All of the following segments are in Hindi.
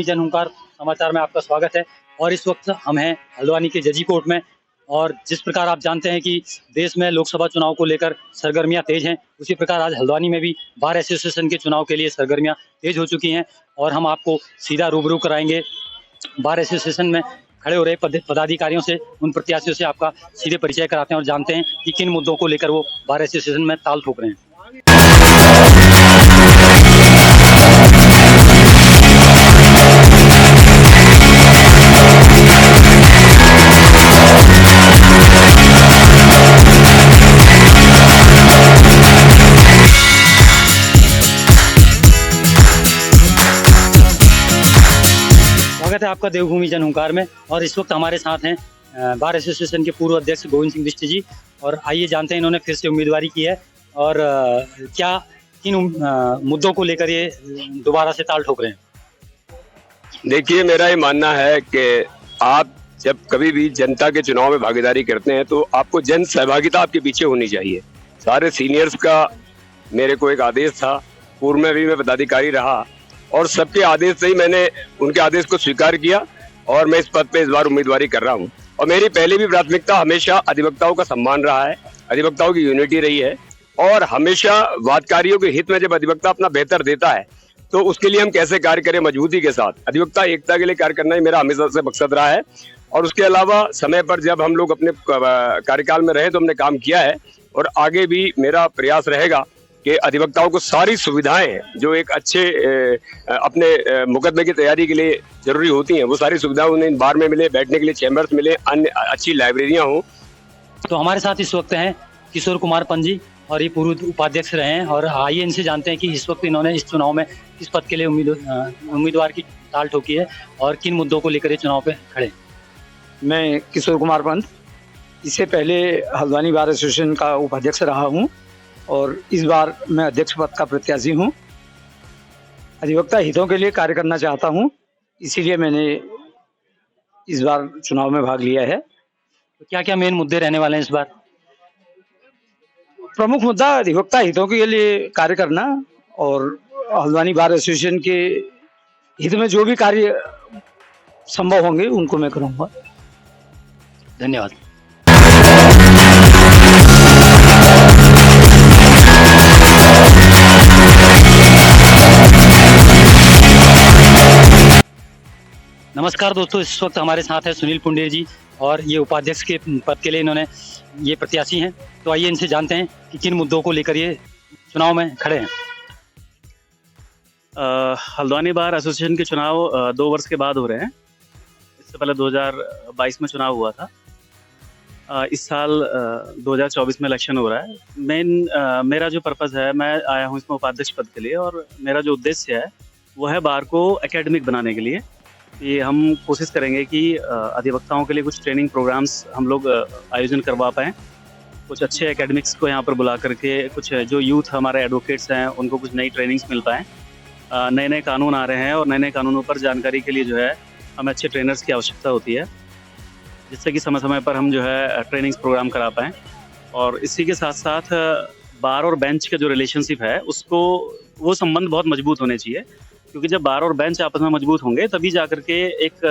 देवभूमि जनहुंकार समाचार में आपका स्वागत है। और इस वक्त हम हैं हल्द्वानी के जजी कोर्ट में। और जिस प्रकार आप जानते हैं कि देश में लोकसभा चुनाव को लेकर सरगर्मियां तेज हैं, उसी प्रकार आज हल्द्वानी में भी बार एसोसिएशन के चुनाव के लिए सरगर्मियां तेज हो चुकी हैं। और हम आपको सीधा रूबरू कराएंगे बार एसोसिएशन में खड़े हो रहे पदाधिकारियों से, उन प्रत्याशियों से आपका सीधे परिचय कराते हैं और जानते हैं कि किन मुद्दों को लेकर वो बार एसोसिएशन में ताल ठोक रहे हैं। स्वागत है आपका देवभूमि जनहुंकार में। और इस वक्त हमारे साथ हैं बार एसोसिएशन के पूर्व अध्यक्ष गोविंद सिंह बिष्ट जी। और आइए जानते हैं इन्होंने फिर से उम्मीदवारी की है और क्या किन मुद्दों को लेकर ये दोबारा से ताल ठोक रहे हैं। देखिए, मेरा ये मानना है कि आप जब कभी भी जनता के चुनाव में भागीदारी करते हैं तो आपको जन सहभागिता आपके पीछे होनी चाहिए। सारे सीनियर्स का मेरे को एक आदेश था, पूर्व में भी मैं पदाधिकारी रहा और सबके आदेश से ही मैंने उनके आदेश को स्वीकार किया और मैं इस पद पे इस बार उम्मीदवारी कर रहा हूँ। और मेरी पहले भी प्राथमिकता हमेशा अधिवक्ताओं का सम्मान रहा है, अधिवक्ताओं की यूनिटी रही है और हमेशा वादकारियों के हित में जब अधिवक्ता अपना बेहतर देता है तो उसके लिए हम कैसे कार्य करें मजबूती के साथ। अधिवक्ता एकता के लिए कार्य करना ही मेरा हमेशा से मकसद रहा है। और उसके अलावा समय पर जब हम लोग अपने कार्यकाल में रहे तो हमने काम किया है और आगे भी मेरा प्रयास रहेगा कि अधिवक्ताओं को सारी सुविधाएं जो एक अच्छे अपने मुकदमे की तैयारी के लिए जरूरी होती हैं वो सारी सुविधाएं उन्हें बार में मिले, बैठने के लिए चैम्बर्स मिले, अन्य अच्छी लाइब्रेरियां हों। तो हमारे साथ इस वक्त हैं किशोर कुमार पंत जी और ये पूर्व उपाध्यक्ष रहे हैं। और आइए इनसे जानते हैं कि इस वक्त इन्होंने इस चुनाव में किस पद के लिए उम्मीदवार की ताल ठोकी है और किन मुद्दों को लेकर ये चुनाव पे खड़े। मैं किशोर कुमार पंत, इससे पहले हल्द्वानी बार एसोसिएशन का उपाध्यक्ष रहा हूँ और इस बार मैं अध्यक्ष पद का प्रत्याशी हूँ। अधिवक्ता हितों के लिए कार्य करना चाहता हूँ, इसीलिए मैंने इस बार चुनाव में भाग लिया है। तो क्या क्या मेन मुद्दे रहने वाले हैं इस बार? प्रमुख मुद्दा अधिवक्ता हितों के लिए कार्य करना और हल्द्वानी बार एसोसिएशन के हित में जो भी कार्य संभव होंगे उनको मैं करूँगा। धन्यवाद। नमस्कार दोस्तों, इस वक्त हमारे साथ है सुनील पुंडेर जी और ये उपाध्यक्ष के पद के लिए इन्होंने ये प्रत्याशी हैं। तो आइए इनसे जानते हैं कि किन मुद्दों को लेकर ये चुनाव में खड़े हैं। हल्द्वानी बार एसोसिएशन के चुनाव 2 वर्ष के बाद हो रहे हैं। इससे पहले 2022 में चुनाव हुआ था। इस साल 2024 में इलेक्शन हो रहा है। मेरा जो पर्पज़ है, मैं आया हूँ इसमें उपाध्यक्ष पद के लिए और मेरा जो उद्देश्य है वो है बार को एकेडमिक बनाने के लिए। ये हम कोशिश करेंगे कि अधिवक्ताओं के लिए कुछ ट्रेनिंग प्रोग्राम्स हम लोग आयोजन करवा पाएँ, कुछ अच्छे एकेडमिक्स को यहाँ पर बुला करके कुछ जो यूथ हमारे एडवोकेट्स हैं उनको कुछ नई ट्रेनिंग्स मिल पाएँ। नए नए कानून आ रहे हैं और नए नए कानूनों पर जानकारी के लिए जो है हमें अच्छे ट्रेनर्स की आवश्यकता होती है, जिससे कि समय समय पर हम जो है ट्रेनिंग्स प्रोग्राम करा पाएँ। और इसी के साथ साथ बार और बेंच का जो रिलेशनशिप है उसको वो संबंध बहुत मजबूत होने चाहिए, क्योंकि जब बार और बेंच आपस में मजबूत होंगे तभी जाकर के एक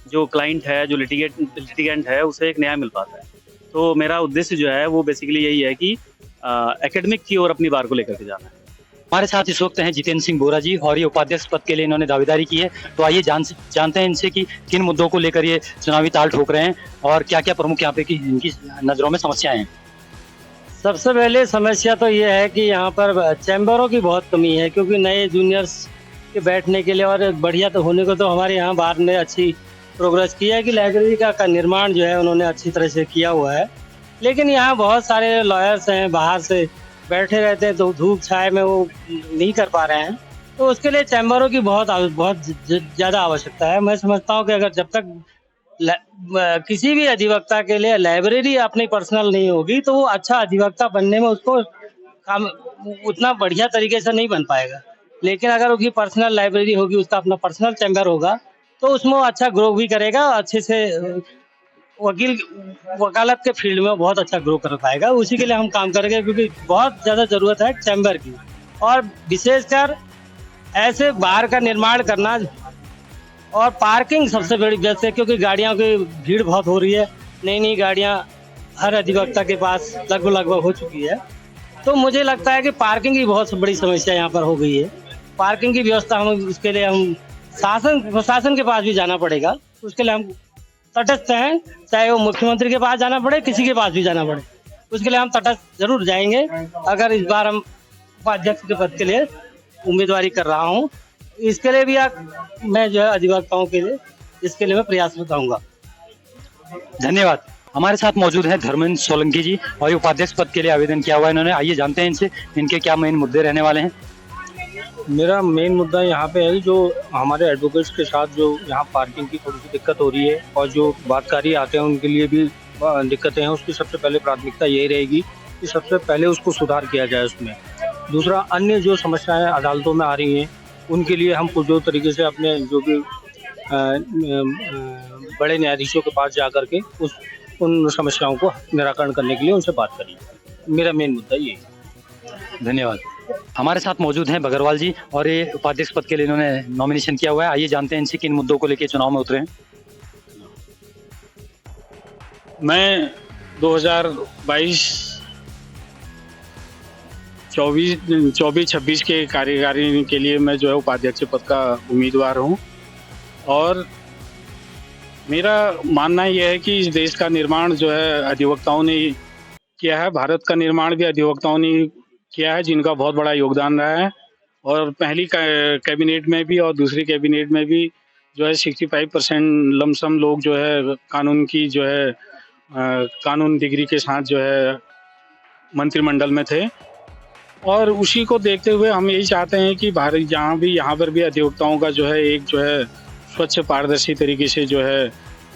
जो क्लाइंट है, जो लिटिगेंट है, उसे एक न्याय मिल पाता है। तो मेरा उद्देश्य जो है वो बेसिकली यही है कि एकेडमिक की ओर अपनी बार को लेकर के जाना है। हमारे साथ इस वक्त हैं जितेंद्र सिंह बोरा जी और ये उपाध्यक्ष पद के लिए इन्होंने दावेदारी की है। तो आइए जानते हैं इनसे कि किन मुद्दों को लेकर ये चुनावी ताल ठोक रहे हैं और क्या क्या प्रमुख यहाँ पे की इनकी नजरों में समस्याएं हैं। सबसे पहले समस्या तो ये है कि यहाँ पर चैम्बरों की बहुत कमी है, क्योंकि नए जूनियर्स के बैठने के लिए और बढ़िया तो होने को तो हमारे यहाँ बार ने अच्छी प्रोग्रेस किया है कि लाइब्रेरी का निर्माण जो है उन्होंने अच्छी तरह से किया हुआ है। लेकिन यहाँ बहुत सारे लॉयर्स हैं, बाहर से बैठे रहते हैं तो धूप छाए में वो नहीं कर पा रहे हैं। तो उसके लिए चैम्बरों की बहुत ज़्यादा आवश्यकता है। मैं समझता हूँ कि अगर जब तक किसी भी अधिवक्ता के लिए लाइब्रेरी अपनी पर्सनल नहीं होगी तो वो अच्छा अधिवक्ता बनने में उसको काम उतना बढ़िया तरीके से नहीं बन पाएगा। लेकिन अगर उसकी पर्सनल लाइब्रेरी होगी, उसका अपना पर्सनल चैम्बर होगा, तो उसमें वो अच्छा ग्रो भी करेगा, अच्छे से वकालत के फील्ड में बहुत अच्छा ग्रो कर पाएगा। उसी के लिए हम काम करेंगे, क्योंकि बहुत ज़्यादा ज़रूरत है चैम्बर की। और विशेषकर ऐसे बार का निर्माण करना और पार्किंग सबसे बड़ी व्यस्त है, क्योंकि गाड़ियों की भीड़ बहुत हो रही है। नई नई गाड़ियां हर अधिवक्ता के पास लगभग हो चुकी है। तो मुझे लगता है कि पार्किंग की बहुत बड़ी समस्या यहाँ पर हो गई है। पार्किंग की व्यवस्था हम उसके लिए हम प्रशासन के पास भी जाना पड़ेगा। उसके लिए हम तटस्थ हैं, चाहे वो मुख्यमंत्री के पास जाना पड़े, किसी के पास भी जाना पड़े, उसके लिए हम तटस्थ जरूर जाएंगे। अगर इस बार हम उपाध्यक्ष के पद के लिए उम्मीदवारी कर रहा हूँ, इसके लिए भी मैं जो है अधिवक्ताओं के लिए इसके लिए मैं प्रयास बताऊंगा। धन्यवाद। हमारे साथ मौजूद हैं धर्मेंद्र सोलंकी जी और ये उपाध्यक्ष पद के लिए आवेदन किया हुआ है इन्होंने। आइए जानते हैं इनसे इनके क्या मेन मुद्दे रहने वाले हैं। मेरा मेन मुद्दा यहाँ पे है जो हमारे एडवोकेट्स के साथ जो यहाँ पार्किंग की थोड़ी सी दिक्कत हो रही है, और जो बातकारी आते हैं उनके लिए भी दिक्कतें हैं। उसकी सबसे पहले प्राथमिकता यही रहेगी कि सबसे पहले उसको सुधार किया जाए उसमें। दूसरा, अन्य जो समस्याएं अदालतों में आ रही हैं उनके लिए हम जो तरीके से अपने जो भी बड़े न्यायाधीशों के पास जा करके उन समस्याओं को निराकरण करने के लिए उनसे बात करें। मेरा मेन मुद्दा ये है। धन्यवाद। हमारे साथ मौजूद हैं बगरवाल जी और ये उपाध्यक्ष पद के लिए इन्होंने नॉमिनेशन किया हुआ है। आइए जानते हैं इनसे किन मुद्दों को लेकर चुनाव में उतरे हैं। मैं 2022-24-26 के कार्यकारिणी के लिए मैं जो है उपाध्यक्ष पद का उम्मीदवार हूँ, और मेरा मानना यह है कि इस देश का निर्माण जो है अधिवक्ताओं ने किया है। भारत का निर्माण भी अधिवक्ताओं ने किया है, जिनका बहुत बड़ा योगदान रहा है। और पहली कैबिनेट में भी और दूसरी कैबिनेट में भी जो है 65% लमसम लोग जो है कानून की जो है कानून डिग्री के साथ जो है मंत्रिमंडल में थे। और उसी को देखते हुए हम यही चाहते हैं कि भारत यहाँ पर भी अधिवक्ताओं का जो है एक जो है स्वच्छ पारदर्शी तरीके से जो है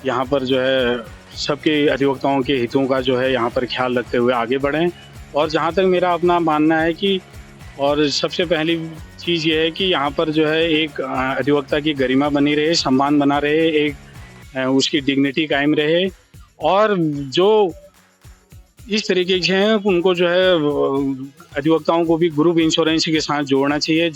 यहाँ पर जो है सबके अधिवक्ताओं के हितों का जो है यहाँ पर ख्याल रखते हुए आगे बढ़ें। और जहाँ तक मेरा अपना मानना है कि और सबसे पहली चीज़ ये है कि यहाँ पर जो है एक अधिवक्ता की गरिमा बनी रहे, सम्मान बना रहे, एक उसकी डिग्निटी कायम रहे। और जो इस तरीके से हैं उनको जो है अधिवक्ताओं को भी ग्रुप इंश्योरेंस के साथ जोड़ना चाहिए।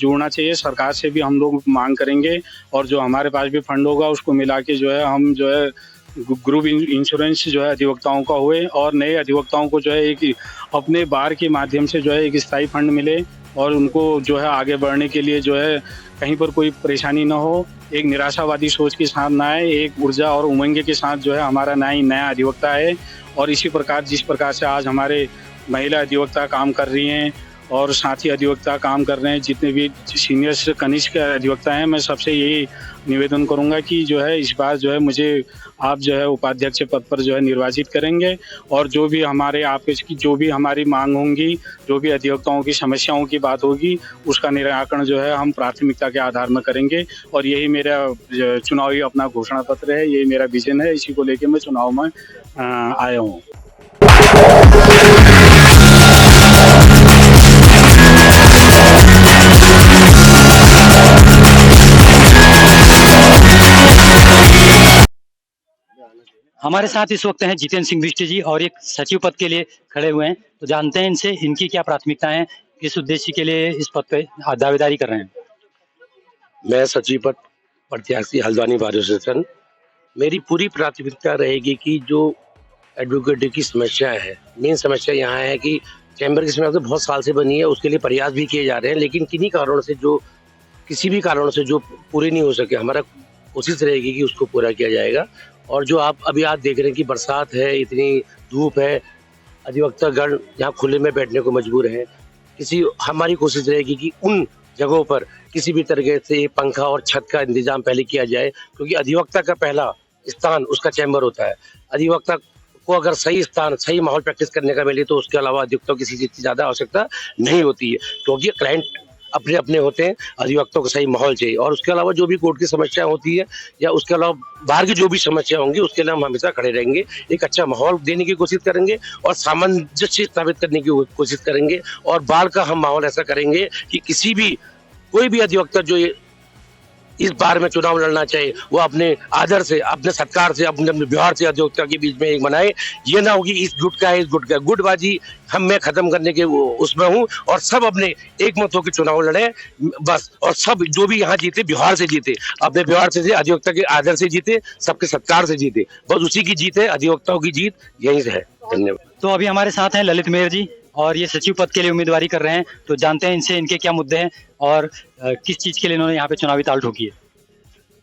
सरकार से भी हम लोग मांग करेंगे, और जो हमारे पास भी फंड होगा उसको मिला के जो है हम जो है ग्रुप इंश्योरेंस जो है अधिवक्ताओं का हुए, और नए अधिवक्ताओं को जो है एक अपने बार के माध्यम से जो है एक स्थायी फंड मिले, और उनको जो है आगे बढ़ने के लिए जो है कहीं पर कोई परेशानी ना हो, एक निराशावादी सोच के साथ ना आए, एक ऊर्जा और उमंग के साथ जो है हमारा नया अधिवक्ता है। और इसी प्रकार जिस प्रकार से आज हमारे महिला अधिवक्ता काम कर रही हैं और साथी अधिवक्ता काम कर रहे हैं, जितने भी सीनियर कनिष्ठ अधिवक्ता हैं, मैं सबसे यही निवेदन करूंगा कि जो है इस बार जो है मुझे आप जो है उपाध्यक्ष पद पर जो है निर्वाचित करेंगे, और जो भी हमारे आपकी जो भी हमारी मांग होंगी, जो भी अधिवक्ताओं की समस्याओं की बात होगी, उसका निराकरण जो है हम प्राथमिकता के आधार में करेंगे। और यही मेरा चुनावी अपना घोषणा पत्र है, यही मेरा विजन है, इसी को लेकर मैं चुनाव में आया हूँ। हमारे साथ इस वक्त हैं जितेंद्र सिंह बिष्ट जी और एक सचिव पद के लिए खड़े हुए हैं। तो जानते हैं इनसे इनकी क्या प्राथमिकताएं हैं, किस उद्देश्य के लिए इस पद पे दावेदारी कर रहे हैं। मैं सचिव पद प्रत्याशी हल्द्वानी बार एसोसिएशन। मेरी पूरी प्राथमिकता रहेगी कि जो एडवोकेट की समस्या है, मेन समस्या यहाँ है कि चैम्बर की समस्या तो बहुत साल से बनी है, उसके लिए प्रयास भी किए जा रहे हैं, लेकिन किन्हीं कारणों से जो किसी भी कारणों से जो पूरे नहीं हो सके, हमारा कोशिश रहेगी कि उसको पूरा किया जाएगा। और जो आप देख रहे हैं कि बरसात है, इतनी धूप है, अधिवक्तागण यहाँ खुले में बैठने को मजबूर हैं। हमारी कोशिश रहेगी कि उन जगहों पर किसी भी तरीके से पंखा और छत का इंतजाम पहले किया जाए, क्योंकि अधिवक्ता का पहला स्थान उसका चैम्बर होता है। अधिवक्ता को अगर सही स्थान, सही माहौल प्रैक्टिस करने का मिले तो उसके अलावा अधिवक्ता किसी चीज़ की ज़्यादा आवश्यकता नहीं होती है, क्योंकि क्लाइंट अपने अपने होते हैं। अधिवक्ता को सही माहौल चाहिए, और उसके अलावा जो भी कोर्ट की समस्या होती है या उसके अलावा बाहर की जो भी समस्या होंगी, उसके लिए हम हमेशा खड़े रहेंगे, एक अच्छा माहौल देने की कोशिश करेंगे और सामंजस्य स्थापित करने की कोशिश करेंगे। और बार का हम माहौल ऐसा करेंगे कि कोई भी अधिवक्ता जो ये इस बार में चुनाव लड़ना चाहिए वो अपने आदर से, अपने सत्कार से, अपने व्यवहार से अधिवक्ता के बीच में एक बनाए। ये ना होगी इस गुट का है, इस गुट का, गुटबाजी मैं खत्म करने के उसमें हूँ, और सब अपने एक मत होकर चुनाव लड़े बस। और सब जो भी यहाँ जीते व्यवहार से जीते, अपने व्यवहार से जीते, अधिवक्ता के आदर से जीते, सबके सत्कार से जीते, बस उसी की जीत है, अधिवक्ताओं की जीत यही है। धन्यवाद। तो अभी हमारे साथ हैं ललित मेहर जी और ये सचिव पद के लिए उम्मीदवारी कर रहे हैं, तो जानते हैं इनसे इनके क्या मुद्दे हैं और किस चीज के लिए इन्होंने यहाँ पे चुनावी ताल ठोकी है।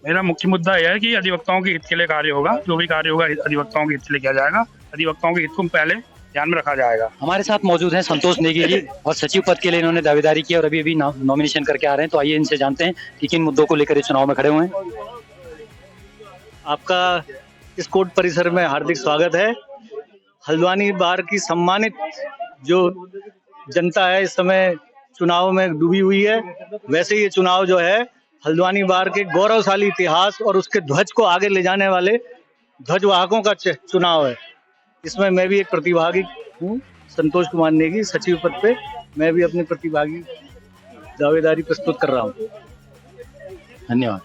मेरा मुख्य मुद्दा यह है कि अधिवक्ताओं के हित के लिए कार्य होगा, जो भी कार्य होगा अधिवक्ताओं के हित के लिए किया जाएगा, अधिवक्ताओं के हित को पहले ध्यान में रखा जाएगा। हमारे साथ मौजूद हैं संतोष नेगी जी और सचिव पद के लिए इन्होंने दावेदारी की और अभी अभी नॉमिनेशन करके आ रहे हैं, तो आइए इनसे जानते हैं कि किन मुद्दों को लेकर ये चुनाव में खड़े हुए हैं। आपका इस कोर्ट परिसर में हार्दिक स्वागत है। हल्द्वानी बार की सम्मानित जो जनता है इस समय चुनाव में डूबी हुई है, वैसे ये चुनाव जो है हल्द्वानी बार के गौरवशाली इतिहास और उसके ध्वज को आगे ले जाने वाले ध्वजवाहकों का चुनाव है। इसमें मैं भी एक प्रतिभागी हूँ, संतोष कुमार नेगी, सचिव पद पे मैं भी अपनी प्रतिभागी दावेदारी प्रस्तुत कर रहा हूँ। धन्यवाद।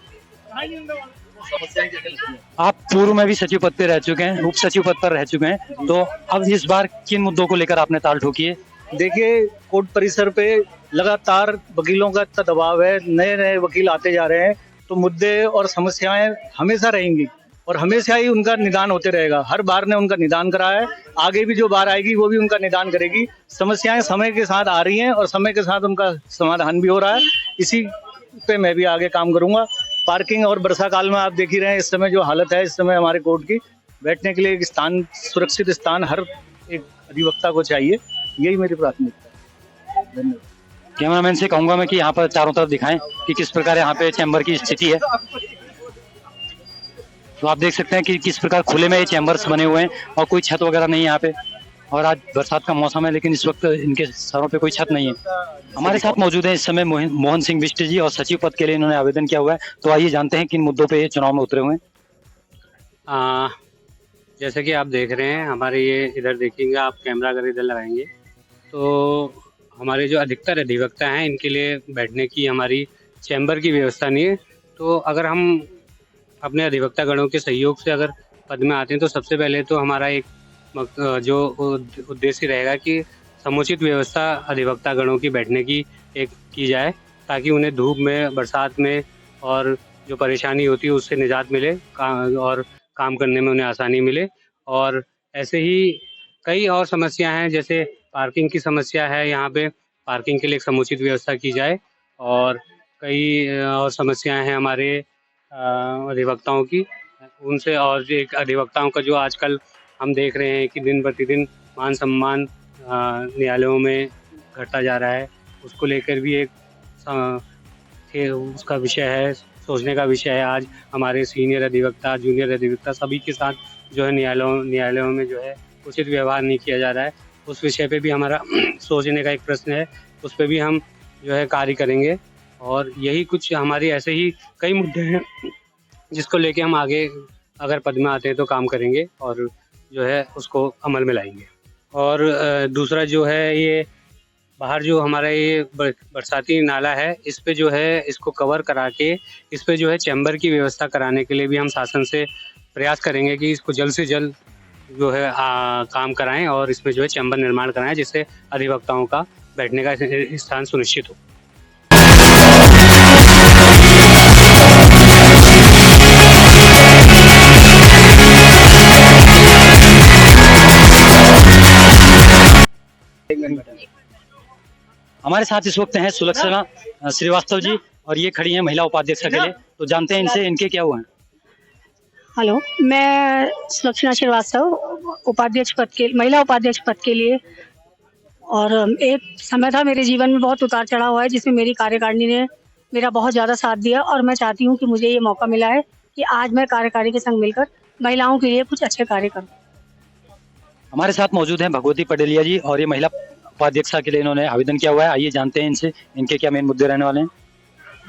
आप पूर्व में भी सचिव पद पे रह चुके हैं, उप सचिव पद पर रह चुके हैं, तो अब इस बार किन मुद्दों को लेकर आपने ताल ठोकी है? देखिए, कोर्ट परिसर पे लगातार वकीलों का इतना दबाव है, नए नए वकील आते जा रहे हैं, तो मुद्दे और समस्याएं हमेशा रहेंगी और हमेशा ही उनका निदान होते रहेगा। हर बार ने उनका निदान करा है, आगे भी जो बार आएगी वो भी उनका निदान करेगी। समस्याएं समय के साथ आ रही हैं और समय के साथ उनका समाधान भी हो रहा है, इसी पे मैं भी आगे काम करूंगा। पार्किंग और वर्षा काल में आप देख ही रहे हैं इस समय जो हालत है, इस समय हमारे कोर्ट की बैठने के लिए एक स्थान, सुरक्षित स्थान हर एक अधिवक्ता को चाहिए, यही मेरी प्राथमिकता है। धन्यवाद। कैमरामैन से कहूंगा मैं कि यहाँ पर चारों तरफ दिखाएं कि किस प्रकार यहाँ पे चैम्बर की स्थिति है। तो आप देख सकते हैं कि किस प्रकार खुले में ये चैम्बर्स बने हुए हैं और कोई छत वगैरह नहीं है यहाँ पे, और आज बरसात का मौसम है लेकिन इस वक्त इनके सरों पे कोई छत नहीं है। हमारे साथ मौजूद है इस समय मोहन सिंह बिष्ट जी और सचिव पद के लिए इन्होंने आवेदन किया हुआ है, तो आइए जानते हैं किन मुद्दों पे ये चुनाव में उतरे हुए हैं। जैसे कि आप देख रहे हैं, हमारे ये इधर देखेंगे आप, कैमरा अगर इधर लगाएंगे तो हमारे जो अधिकतर अधिवक्ता हैं इनके लिए बैठने की हमारी चैम्बर की व्यवस्था नहीं है। तो अगर हम अपने अधिवक्ता गणों के सहयोग से अगर पद में आते हैं तो सबसे पहले तो हमारा एक जो उद्देश्य रहेगा कि समुचित व्यवस्था अधिवक्ता गणों की बैठने की एक की जाए, ताकि उन्हें धूप में, बरसात में और जो परेशानी होती है उससे निजात मिले और काम करने में उन्हें आसानी मिले। और ऐसे ही कई और समस्या हैं, जैसे पार्किंग की समस्या है, यहाँ पे पार्किंग के लिए एक समुचित व्यवस्था की जाए। और कई और समस्याएं हैं हमारे अधिवक्ताओं की, उनसे और एक अधिवक्ताओं का जो आजकल हम देख रहे हैं कि दिन प्रतिदिन मान सम्मान न्यायालयों में घटता जा रहा है, उसको लेकर भी एक उसका विषय है, सोचने का विषय है। आज हमारे सीनियर अधिवक्ता, जूनियर अधिवक्ता सभी के साथ जो है न्यायालयों में जो है उचित व्यवहार नहीं किया जा रहा है, उस विषय पे भी हमारा सोचने का एक प्रश्न है, उस पर भी हम जो है कार्य करेंगे। और यही कुछ हमारी ऐसे ही कई मुद्दे हैं जिसको लेके हम आगे अगर पद में आते हैं तो काम करेंगे और जो है उसको अमल में लाएंगे। और दूसरा जो है, ये बाहर जो हमारा ये बरसाती नाला है, इस पे जो है इसको कवर करा के इस पे जो है चैम्बर की व्यवस्था कराने के लिए भी हम शासन से प्रयास करेंगे कि इसको जल्द से जल्द जो है काम कराएं और इसमें जो है चैम्बर निर्माण कराएं, जिससे अधिवक्ताओं का बैठने का स्थान सुनिश्चित हो। हमारे साथ इस वक्त हैं सुलक्षणा श्रीवास्तव जी और ये खड़ी हैं महिला उपाध्यक्ष के लिए, तो जानते हैं इनसे इनके क्या हुआ है। हेलो, मैं सुलक्षणा श्रीवास्तव महिला उपाध्यक्ष पद के लिए, और एक समय था मेरे जीवन में बहुत उतार चढ़ाव हुआ है जिसमें मेरी कार्यकारिणी ने मेरा बहुत ज़्यादा साथ दिया, और मैं चाहती हूँ कि मुझे ये मौका मिला है कि आज मैं कार्यकारिणी के संग मिलकर महिलाओं के लिए कुछ अच्छे कार्य करूँ। हमारे साथ मौजूद हैं भगवती पटेलिया जी और ये महिला उपाध्यक्षा के लिए इन्होंने आवेदन किया हुआ है, आइए जानते हैं इनसे इनके क्या मेन मुद्दे रहने वाले हैं।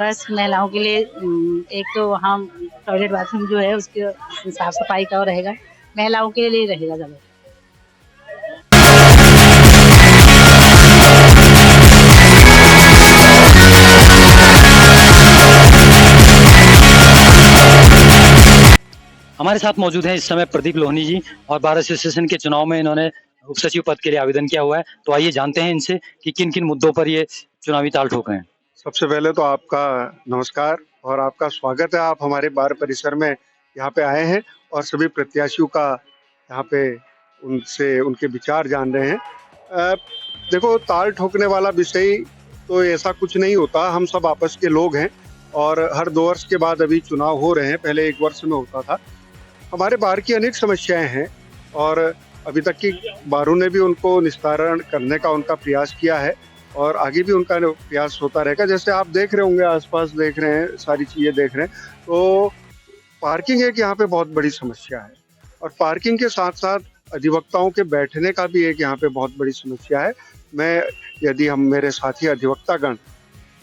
बस महिलाओं के लिए एक तो वहाँ टॉयलेट बाथरूम जो है उसके साफ सफाई का रहेगा, महिलाओं के लिए रहेगा ज़्यादा। हमारे साथ मौजूद हैं इस समय प्रदीप लोहनी जी और बार एसोसिएशन के चुनाव में इन्होंने उप सचिव पद के लिए आवेदन किया हुआ है। तो आइए जानते हैं इनसे कि किन किन मुद्दों पर ये चुनावी ताल ठोक रहे हैं। सबसे पहले तो आपका नमस्कार और आपका स्वागत है। आप हमारे बार परिसर में यहाँ पे आए हैं और सभी प्रत्याशियों का यहाँ पे उनसे उनके विचार जान रहे हैं। देखो, ताल ठोकने वाला विषय तो ऐसा कुछ नहीं होता। हम सब आपस के लोग हैं और हर 2 वर्ष के बाद अभी चुनाव हो रहे हैं। पहले 1 वर्ष में होता था। हमारे बार की अनेक समस्याएं हैं और अभी तक की बारों ने भी उनको निस्तारण करने का उनका प्रयास किया है और आगे भी उनका प्रयास होता रहेगा। जैसे आप देख रहे होंगे, आसपास देख रहे हैं, सारी चीज़ें देख रहे हैं, तो पार्किंग एक यहाँ पे बहुत बड़ी समस्या है और पार्किंग के साथ साथ अधिवक्ताओं के बैठने का भी एक यहाँ पे बहुत बड़ी समस्या है। यदि हम मेरे साथी अधिवक्तागण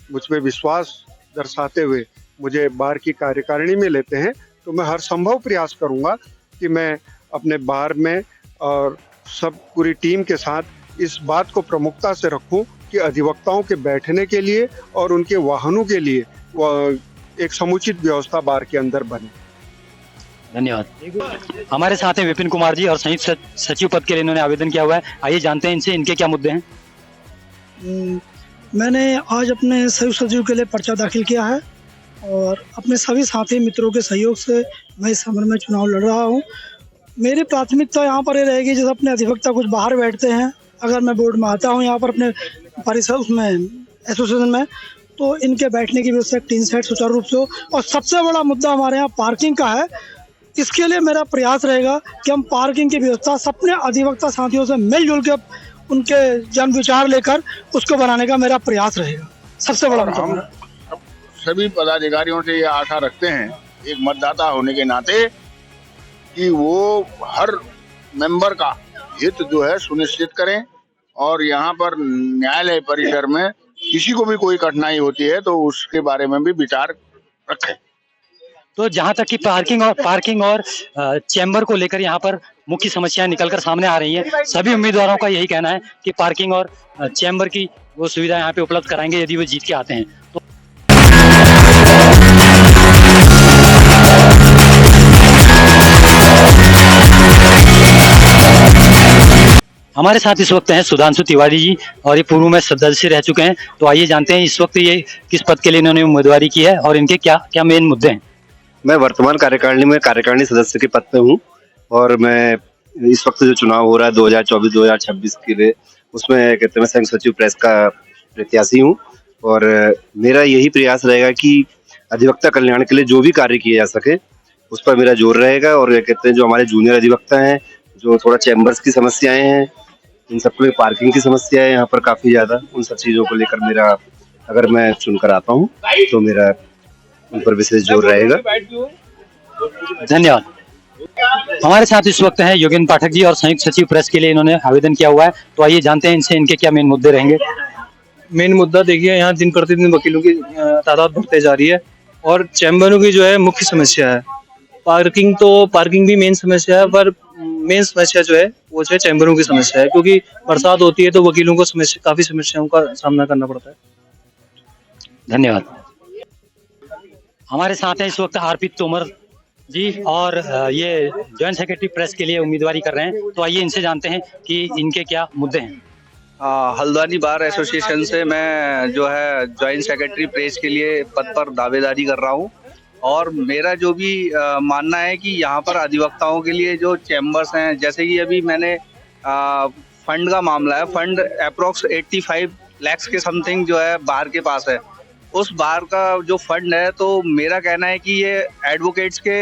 मुझ में विश्वास दर्शाते हुए मुझे बार की कार्यकारिणी में लेते हैं तो मैं हर संभव प्रयास करूँगा कि मैं अपने बार में और सब पूरी टीम के साथ इस बात को प्रमुखता से रखूं कि अधिवक्ताओं के बैठने के लिए और उनके वाहनों के लिए एक समुचित व्यवस्था बार के अंदर बने। धन्यवाद। हमारे साथ हैं विपिन कुमार जी और संयुक्त सचिव पद के लिए इन्होंने आवेदन किया हुआ है। आइए जानते हैं इनसे इनके क्या मुद्दे हैं। मैंने आज अपने संयुक्त सचिव के लिए पर्चा दाखिल किया है और अपने सभी साथी मित्रों के सहयोग से मैं इस समर में चुनाव लड़ रहा हूँ। मेरी प्राथमिकता यहाँ पर ये रहेगी, जैसे अपने अधिवक्ता कुछ बाहर बैठते हैं, अगर मैं बोर्ड में आता हूँ यहाँ पर अपने परिसर उसमें एसोसिएशन में, तो इनके बैठने की व्यवस्था टीन सेट सुचारू रूप से हो। और सबसे बड़ा मुद्दा हमारे यहाँ पार्किंग का है। इसके लिए मेरा प्रयास रहेगा कि हम पार्किंग की व्यवस्था अपने अधिवक्ता साथियों से मिलजुल के उनके जन विचार लेकर उसको बनाने का मेरा प्रयास रहेगा। सबसे बड़ा हम सभी पदाधिकारियों से ये आशा रखते हैं, एक मतदाता होने के नाते, कि वो हर मेंबर का हित जो है सुनिश्चित करें और यहाँ पर न्यायालय परिसर में किसी को भी कोई कठिनाई होती है तो उसके बारे में भी विचार रखें। तो जहां तक कि पार्किंग और चैम्बर को लेकर यहाँ पर मुख्य समस्याएं निकलकर सामने आ रही हैं, सभी उम्मीदवारों का यही कहना है कि पार्किंग और चैम्बर की वो सुविधा यहाँ पे उपलब्ध कराएंगे यदि वो जीत के आते हैं। तो हमारे साथ इस वक्त हैं सुधांशु तिवारी जी और ये पूर्व में सदस्य रह चुके हैं। तो आइए जानते हैं इस वक्त ये किस पद के लिए इन्होंने उम्मीदवारी की है और इनके क्या क्या मेन मुद्दे हैं। मैं वर्तमान कार्यकारिणी में कार्यकारिणी सदस्य के पद पे हूँ और मैं इस वक्त जो चुनाव हो रहा है 2024-2026 के लिए, उसमें कहते हैं संयुक्त सचिव प्रेस का प्रत्याशी हूँ और मेरा यही प्रयास रहेगा कि अधिवक्ता कल्याण के लिए जो भी कार्य किए जा सके उस पर मेरा जोर रहेगा। और कहते हैं जो हमारे जूनियर अधिवक्ता हैं, जो थोड़ा चैम्बर्स की समस्याएं हैं, इन सबको पार्किंग की समस्या है यहाँ पर काफ़ी ज़्यादा, उन सब चीज़ों को लेकर मेरा, अगर मैं चुनकर आता हूँ तो मेरा उन पर विशेष जोर रहेगा। धन्यवाद। हमारे साथ इस वक्त हैं योगेंद्र पाठक जी और संयुक्त सचिव प्रेस के लिए इन्होंने आवेदन किया हुआ है। तो आइए जानते हैं इनसे इनके क्या मेन मुद्दे रहेंगे। मेन मुद्दा देखिए, यहाँ दिन प्रतिदिन वकीलों की तादाद बढ़ते जा रही है और चैम्बरों की जो है मुख्य समस्या है। पार्किंग भी मेन समस्या है, पर मेन समस्या जो है वो जो है चैम्बरों की समस्या है, क्योंकि बरसात होती है तो वकीलों को काफी समस्याओं का सामना करना पड़ता है। धन्यवाद। हमारे साथ हैं इस वक्त आरपी तोमर जी और ये जॉइंट सेक्रेटरी प्रेस के लिए उम्मीदवारी कर रहे हैं। तो आइए इनसे जानते हैं कि इनके क्या मुद्दे हैं। हल्द्वानी बार एसोसिएशन से मैं जो है जॉइंट सेक्रेटरी प्रेस के लिए पद पर दावेदारी कर रहा हूँ और मेरा जो भी मानना है कि यहाँ पर अधिवक्ताओं के लिए जो चैम्बर्स हैं, जैसे कि अभी मैंने फंड का मामला है, फंड अप्रोक्स 85 लाख के समथिंग जो है बार के पास है, उस बार का जो फंड है, तो मेरा कहना है कि ये एडवोकेट्स के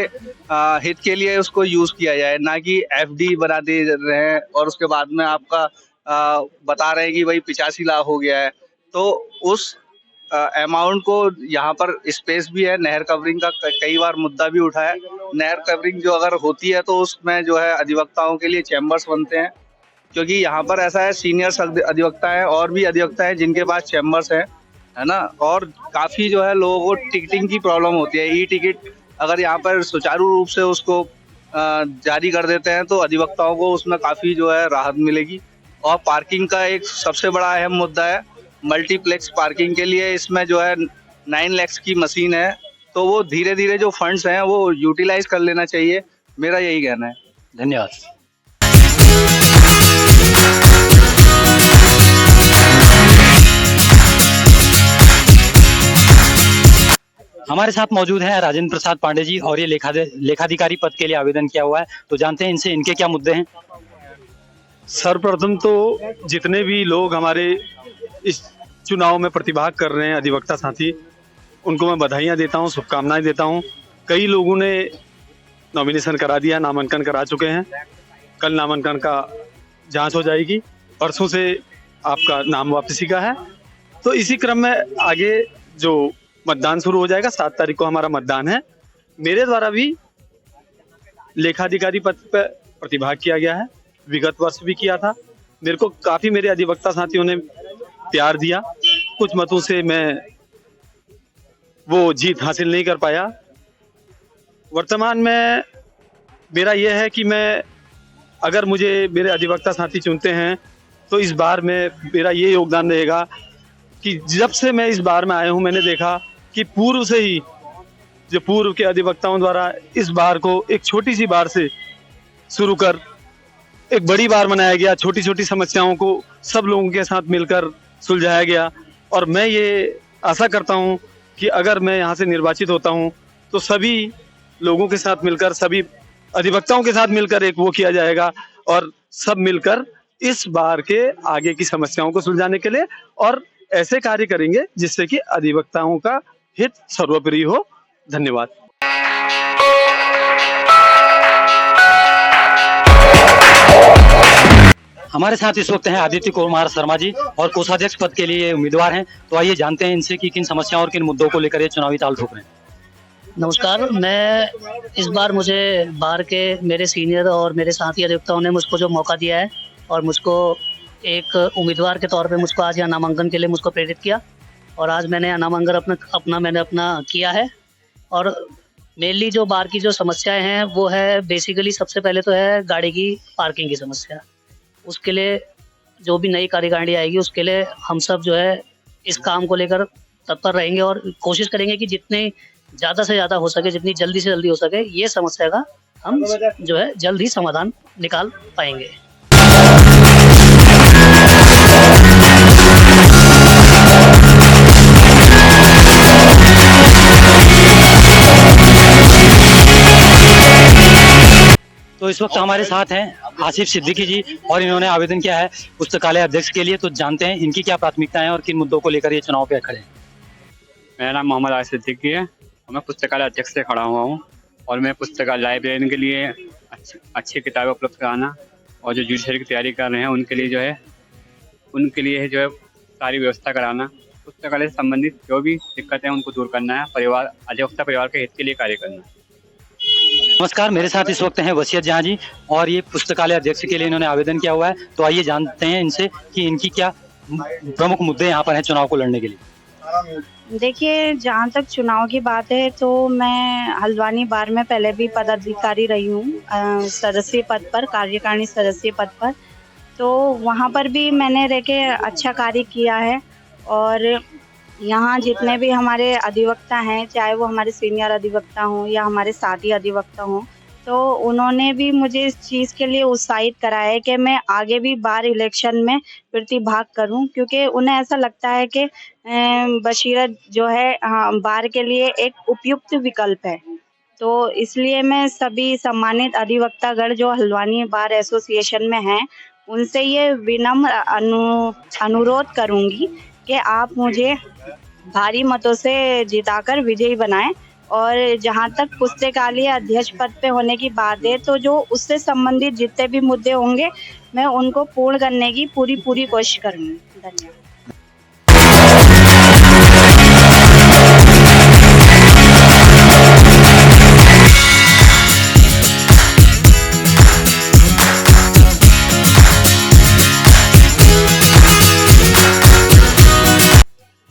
हित के लिए उसको यूज़ किया जाए, ना कि एफडी बना दे रहे हैं और उसके बाद में आपका बता रहे हैं कि भाई 85 लाख हो गया है। तो उस अमाउंट को यहाँ पर स्पेस भी है, नहर कवरिंग का कई बार मुद्दा भी उठा है। नहर कवरिंग जो अगर होती है तो उसमें जो है अधिवक्ताओं के लिए चैम्बर्स बनते हैं, क्योंकि यहाँ पर ऐसा है सीनियर अधिवक्ता है और भी अधिवक्ता है जिनके पास चैम्बर्स है ना। और काफ़ी जो है लोगों को टिकटिंग की प्रॉब्लम होती है। ई टिकट अगर यहाँ पर सुचारू रूप से उसको जारी कर देते हैं तो अधिवक्ताओं को उसमें काफ़ी जो है राहत मिलेगी। और पार्किंग का एक सबसे बड़ा अहम मुद्दा है मल्टीप्लेक्स पार्किंग के लिए, इसमें जो है 9 लाख की मशीन है, तो वो धीरे धीरे जो फंड्स हैं वो यूटिलाइज कर लेना चाहिए मेरा यही कहना है। धन्यवाद। हमारे साथ मौजूद हैं राजेंद्र प्रसाद पांडे जी और ये लेखाधिकारी पद के लिए आवेदन किया हुआ है, तो जानते हैं इनसे इनके क्या मुद्दे हैं। सर्वप्रथम तो जितने भी लोग हमारे इस चुनाव में प्रतिभाग कर रहे हैं अधिवक्ता साथी, उनको मैं बधाइयाँ देता हूँ, शुभकामनाएं देता हूँ। कई लोगों ने नॉमिनेशन करा दिया, नामांकन करा चुके हैं। कल नामांकन का जांच हो जाएगी, परसों से आपका नाम वापसी का है। तो इसी क्रम में आगे जो मतदान शुरू हो जाएगा, 7 तारीख को हमारा मतदान है। मेरे द्वारा भी लेखाधिकारी पद पर प्रतिभाग किया गया है, विगत वर्ष भी किया था। मेरे को काफी मेरे अधिवक्ता साथियों ने प्यार दिया, कुछ मतों से मैं वो जीत हासिल नहीं कर पाया। वर्तमान में मेरा यह है कि मैं अगर मुझे मेरे अधिवक्ता साथी चुनते हैं तो इस बार में मेरा ये योगदान रहेगा कि जब से मैं इस बार में आया हूँ, मैंने देखा कि पूर्व से ही जो पूर्व के अधिवक्ताओं द्वारा इस बार को एक छोटी सी बार से शुरू कर एक बड़ी बार मनाया गया। छोटी छोटी समस्याओं को सब लोगों के साथ मिलकर सुलझाया गया और मैं ये आशा करता हूँ कि अगर मैं यहाँ से निर्वाचित होता हूँ तो सभी लोगों के साथ मिलकर, सभी अधिवक्ताओं के साथ मिलकर एक वो किया जाएगा और सब मिलकर इस बार के आगे की समस्याओं को सुलझाने के लिए और ऐसे कार्य करेंगे जिससे कि अधिवक्ताओं का हित सर्वोपरि हो। धन्यवाद। हमारे साथ इस वक्त हैं आदित्य कुमार शर्मा जी और कोषाध्यक्ष पद के लिए उम्मीदवार हैं, तो आइए जानते हैं इनसे कि किन समस्याओं और किन मुद्दों को लेकर ये चुनावी ताल ठोक रहे हैं। नमस्कार, मैं इस बार मुझे बार के मेरे सीनियर और मेरे साथी अधिवक्ताओं ने मुझको जो मौका दिया है और मुझको एक उम्मीदवार के तौर पे मुझको आज यहाँ नामांकन के लिए मुझको प्रेरित किया और आज मैंने नामांकन अपना किया है। और मेनली जो बार की जो समस्याएं हैं वो है बेसिकली सबसे पहले तो है गाड़ी की पार्किंग की समस्या। उसके लिए जो भी नई कार्यकारिणी आएगी उसके लिए हम सब जो है इस काम को लेकर तत्पर रहेंगे और कोशिश करेंगे कि जितने ज़्यादा से ज़्यादा हो सके, जितनी जल्दी से जल्दी हो सके, ये समस्या का हम जो है जल्द ही समाधान निकाल पाएंगे। तो इस वक्त हमारे साथ हैं आसिफ सिद्दीकी जी और इन्होंने आवेदन किया है पुस्तकालय अध्यक्ष के लिए, तो जानते हैं इनकी क्या प्राथमिकताएं और किन मुद्दों को लेकर ये चुनाव पे खड़े हैं। मेरा नाम मोहम्मद आसिफ सिद्दीकी है और मैं पुस्तकालय अध्यक्ष से खड़ा हुआ हूँ और मैं पुस्तकालय लाइब्रेरियन के लिए अच्छी किताबें उपलब्ध कराना और जो जुडिशरी की तैयारी कर रहे हैं उनके लिए जो है सारी व्यवस्था कराना, पुस्तकालय से संबंधित जो भी दिक्कतें हैं उनको दूर करना है, अधिवक्ता परिवार के हित के लिए कार्य करना है। नमस्कार, मेरे साथ इस वक्त हैं वसीयत जहां जी और ये पुस्तकालय अध्यक्ष के लिए इन्होंने आवेदन किया हुआ है, तो आइए जानते हैं इनसे कि इनकी क्या प्रमुख मुद्दे यहाँ पर हैं चुनाव को लड़ने के लिए। देखिए, जहाँ तक चुनाव की बात है तो मैं हल्द्वानी बार में पहले भी पदाधिकारी रही हूँ सदस्य पद पर, कार्यकारिणी सदस्य पद पर, तो वहाँ पर भी मैंने रह के अच्छा कार्य किया है। और यहाँ जितने भी हमारे अधिवक्ता हैं, चाहे वो हमारे सीनियर अधिवक्ता हों या हमारे साथी अधिवक्ता हों, तो उन्होंने भी मुझे इस चीज़ के लिए उत्साहित करा है कि मैं आगे भी बार इलेक्शन में प्रतिभाग करूं, क्योंकि उन्हें ऐसा लगता है कि बशीरत जो है बार के लिए एक उपयुक्त विकल्प है। तो इसलिए मैं सभी सम्मानित अधिवक्तागण जो हल्द्वानी बार एसोसिएशन में हैं उनसे ये विनम्र अनुरोध करूंगी कि आप मुझे भारी मतों से जिताकर विजयी बनाएं। और जहां तक पुस्तकालय अध्यक्ष पद पे होने की बात है तो जो उससे संबंधित जितने भी मुद्दे होंगे मैं उनको पूर्ण करने की पूरी कोशिश करूंगी। धन्यवाद।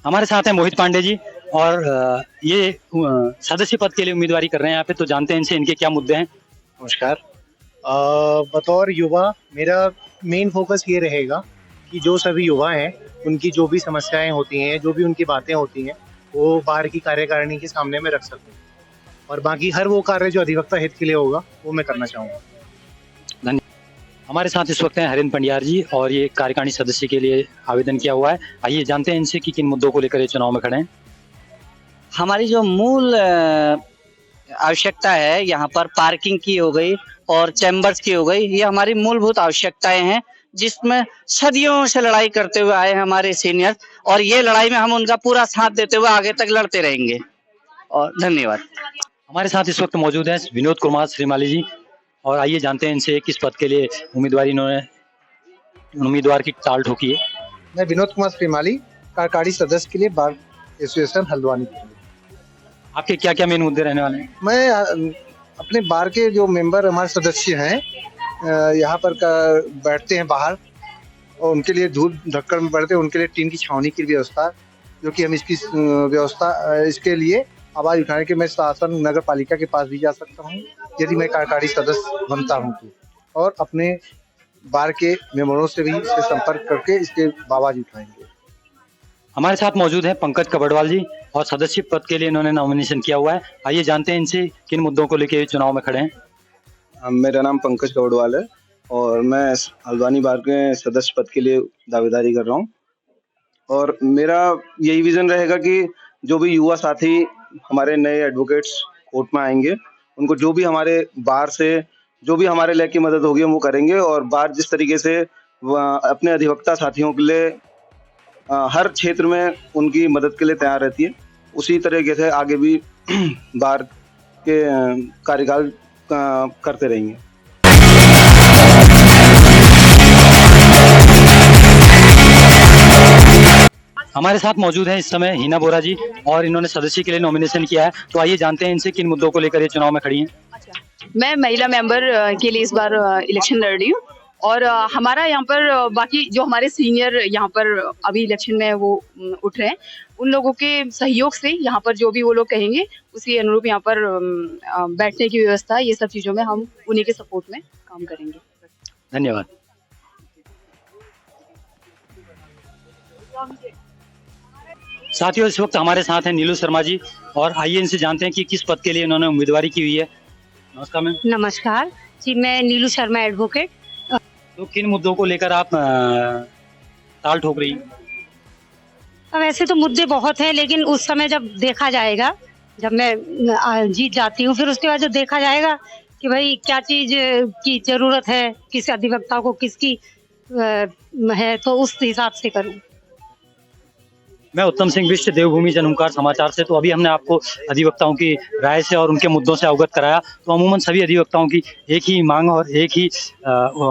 हमारे साथ हैं मोहित पांडे जी और ये सदस्य पद के लिए उम्मीदवारी कर रहे हैं यहाँ पे, तो जानते हैं इनसे इनके क्या मुद्दे हैं। नमस्कार, बतौर युवा मेरा मेन फोकस ये रहेगा कि जो सभी युवा हैं उनकी जो भी समस्याएं होती हैं, जो भी उनकी बातें होती हैं, वो बार की कार्यकारिणी के सामने में रख सकूं। और बाकी हर वो कार्य जो अधिवक्ता हित के लिए होगा वो मैं करना चाहूँगा। हमारे साथ इस वक्त हैं हरिंद्र पंडियार जी और ये कार्यकारिणी सदस्य के लिए आवेदन किया हुआ है। आइए जानते हैं इनसे कि किन मुद्दों को लेकर ये चुनाव में खड़े हैं। हमारी जो मूल आवश्यकता है यहाँ पर पार्किंग की हो गई और चैम्बर्स की हो गई, ये हमारी मूलभूत आवश्यकताएं हैं जिसमें सदियों से लड़ाई करते हुए आए हैं हमारे सीनियर, और ये लड़ाई में हम उनका पूरा साथ देते हुए आगे तक लड़ते रहेंगे। और धन्यवाद। हमारे साथ इस वक्त मौजूद हैं विनोद कुमार श्रीमाली जी और आइए जानते हैं इनसे किस पद के लिए उम्मीदवार की ताल ठोकी है। मैं विनोद कुमार श्रीमाली, कार्यकारिणी सदस्य के लिए बार एसोसिएशन हल्द्वानी के लिए। आपके क्या क्या मेन मुद्दे रहने वाले हैं? मैं अपने बार के जो मेंबर हमारे सदस्य हैं यहाँ पर बैठते हैं बाहर और उनके लिए धूल धक्कड़ में बैठते हैं, उनके लिए टीन की छावनी की व्यवस्था, जो कि हम इसकी व्यवस्था इसके लिए आवाज उठाने के मैं शासन नगर पालिका के पास भी जा सकता हूँ यदि मैं कार्यकारिणी सदस्य बनता हूँ तो, और अपने बार के मेंबरों से भी इससे संपर्क करके इसके आवाज उठाएंगे। हमारे साथ मौजूद हैं पंकज कबड़वाल जी और सदस्य पद के लिए इन्होंने नॉमिनेशन किया हुआ है। आइए जानते हैं इनसे किन मुद्दों को लेकर चुनाव में खड़े हैं। मेरा नाम पंकज कबड़वाल है और मैं हल्द्वानी बार के सदस्य पद के लिए दावेदारी कर रहा हूँ। और मेरा यही विजन रहेगा कि जो भी युवा साथी हमारे नए एडवोकेट्स कोर्ट में आएंगे, उनको जो भी हमारे बार से जो भी हमारे लेके मदद होगी वो करेंगे, और बार जिस तरीके से अपने अधिवक्ता साथियों के लिए हर क्षेत्र में उनकी मदद के लिए तैयार रहती है, उसी तरीके से आगे भी बार के कार्यकाल करते रहेंगे। हमारे साथ मौजूद हैं इस समय हीना बोरा जी और इन्होंने सदस्य के लिए नॉमिनेशन किया है। तो आइए जानते हैं इनसे किन मुद्दों को लेकर ये चुनाव में खड़ी हैं। मैं महिला मेंबर के लिए इस बार इलेक्शन लड़ रही हूँ और हमारा यहाँ पर बाकी जो हमारे सीनियर यहाँ पर अभी इलेक्शन में वो उठ रहे हैं, उन लोगों के सहयोग से यहाँ पर जो भी वो लोग कहेंगे उसी अनुरूप यहाँ पर बैठने की व्यवस्था, ये सब चीज़ों में हम उन्हीं के सपोर्ट में काम करेंगे। धन्यवाद। साथियों, इस वक्त हमारे साथ हैं नीलू शर्मा जी और आइए इनसे जानते हैं कि किस पद के लिए इन्होंने उम्मीदवारी की हुई है। नमस्कार मैम। नमस्कार जी, मैं नीलू शर्मा एडवोकेट। तो किन मुद्दों को लेकर आप ताल ठोक रही हैं? वैसे तो मुद्दे बहुत हैं, लेकिन उस समय जब देखा जाएगा, जब मैं जीत जाती हूँ, फिर उसके बाद जब देखा जाएगा कि भाई क्या चीज की जरूरत है, किस अधिवक्ता को किसकी है, तो उस हिसाब से करूँ। मैं उत्तम सिंह बिष्ट, देवभूमि जनहुंकार समाचार से। तो अभी हमने आपको अधिवक्ताओं की राय से और उनके मुद्दों से अवगत कराया। तो अमूमन सभी अधिवक्ताओं की एक ही मांग और एक ही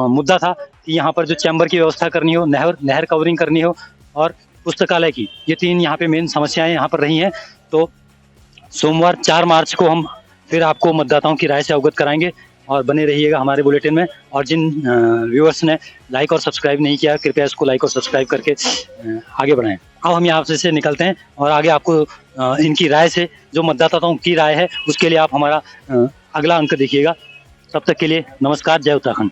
मुद्दा था कि यहाँ पर जो चैम्बर की व्यवस्था करनी हो, नहर कवरिंग करनी हो और पुस्तकालय की, ये तीन यहाँ पे मेन समस्याएं यहाँ पर रही हैं। तो सोमवार 4 मार्च को हम फिर आपको मतदाताओं की राय से अवगत कराएंगे और बने रहिएगा हमारे बुलेटिन में। और जिन व्यूअर्स ने लाइक और सब्सक्राइब नहीं किया, कृपया इसको लाइक और सब्सक्राइब करके आगे बढ़ाएं। अब हम यहाँ से निकलते हैं और आगे आपको इनकी राय से, जो मतदाताओं की राय है, उसके लिए आप हमारा अगला अंक देखिएगा। तब तक के लिए नमस्कार, जय उत्तराखंड।